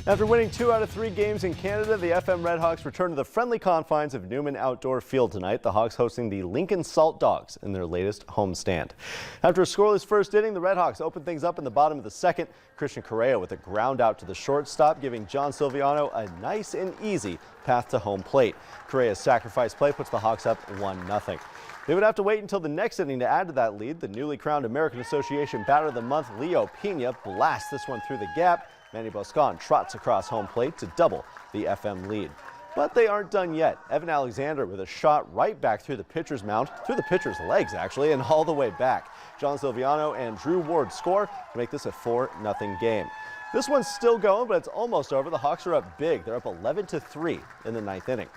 After winning 2 out of 3 games in Canada, the FM Redhawks return to the friendly confines of Newman Outdoor Field tonight. The Hawks hosting the Lincoln Salt Dogs in their latest homestand. After a scoreless first inning, the Redhawks open things up in the bottom of the second. Christian Correa with a ground out to the shortstop, giving John Silviano a nice and easy path to home plate. Correa's sacrifice play puts the Hawks up 1-0. They would have to wait until the next inning to add to that lead. The newly crowned American Association Batter of the Month, Leo Pena, blasts this one through the gap. Manny Boscan trots across home plate to double the FM lead. But they aren't done yet. Evan Alexander with a shot right back through the pitcher's mound, through the pitcher's legs actually, and all the way back. John Silviano and Drew Ward score to make this a 4-0 game. This one's still going, but it's almost over. The Hawks are up big. They're up 11-3 in the 9th inning.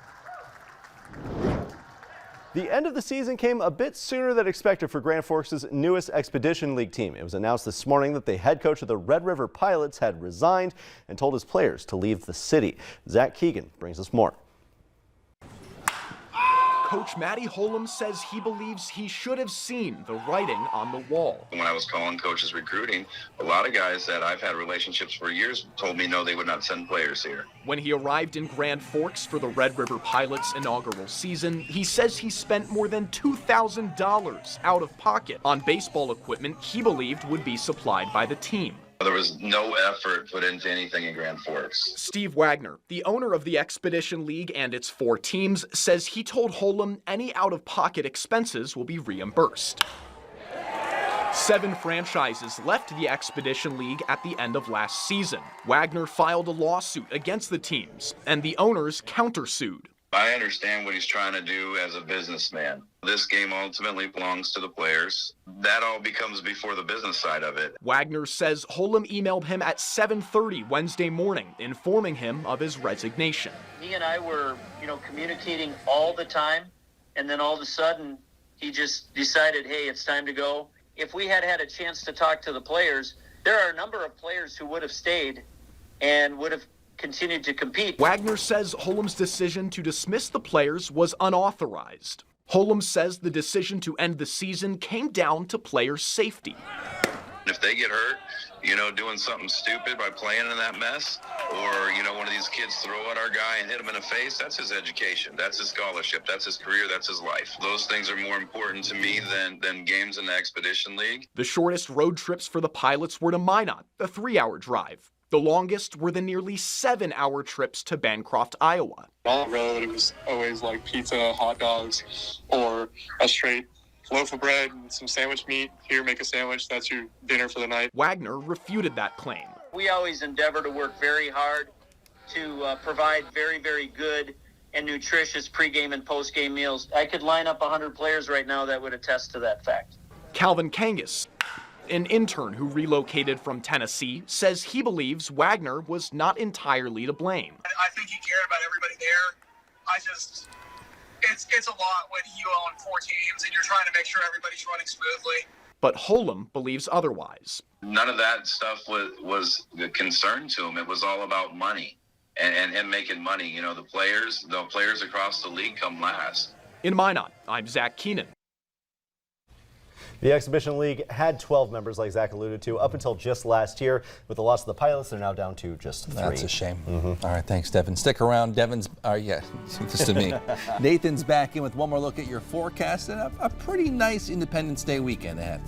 The end of the season came a bit sooner than expected for Grand Forks' newest Expedition League team. It was announced this morning that the head coach of the Red River Pilots had resigned and told his players to leave the city. Zach Keegan brings us more. Coach Matty Holum says he believes he should have seen the writing on the wall. When I was calling coaches recruiting, a lot of guys that I've had relationships for years told me no, they would not send players here. When he arrived in Grand Forks for the Red River Pilots' inaugural season, he says he spent more than $2,000 out of pocket on baseball equipment he believed would be supplied by the team. There was no effort put into anything in Grand Forks. Steve Wagner, the owner of the Expedition League and its 4 teams, says he told Holum any out-of-pocket expenses will be reimbursed. 7 franchises left the Expedition League at the end of last season. Wagner filed a lawsuit against the teams, and the owners countersued. I understand what he's trying to do as a businessman. This game ultimately belongs to the players. That all becomes before the business side of it. Wagner says Holum emailed him at 7:30 Wednesday morning, informing him of his resignation. He and I were, communicating all the time, and then all of a sudden, he just decided, hey, it's time to go. If we had had a chance to talk to the players, there are a number of players who would have stayed and would have continued to compete. Wagner says Holum's decision to dismiss the players was unauthorized. Holum says the decision to end the season came down to player safety. If they get hurt, doing something stupid by playing in that mess, or, one of these kids throw at our guy and hit him in the face, that's his education, that's his scholarship, that's his career, that's his life. Those things are more important to me than games in the Expedition League. The shortest road trips for the Pilots were to Minot, a 3-hour drive. The longest were the nearly 7-hour trips to Bancroft, Iowa. On the road, it was always like pizza, hot dogs, or a straight loaf of bread and some sandwich meat. Here, make a sandwich. That's your dinner for the night. Wagner refuted that claim. We always endeavor to work very hard to provide very, very good and nutritious pregame and postgame meals. I could line up 100 players right now that would attest to that fact. Calvin Kangas, an intern who relocated from Tennessee, says he believes Wagner was not entirely to blame. I think he cared about everybody there. It's a lot when you own 4 teams and you're trying to make sure everybody's running smoothly. But Holum believes otherwise. None of that stuff was a concern to him. It was all about money and him making money. The players across the league come last. In Minot, I'm Zach Keenan. The Exhibition League had 12 members, like Zach alluded to, up until just last year. With the loss of the Pilots, they're now down to just 3. That's a shame. All right, thanks, Devin. Stick around. Devin's, just to me. Nathan's back in with one more look at your forecast and a pretty nice Independence Day weekend ahead.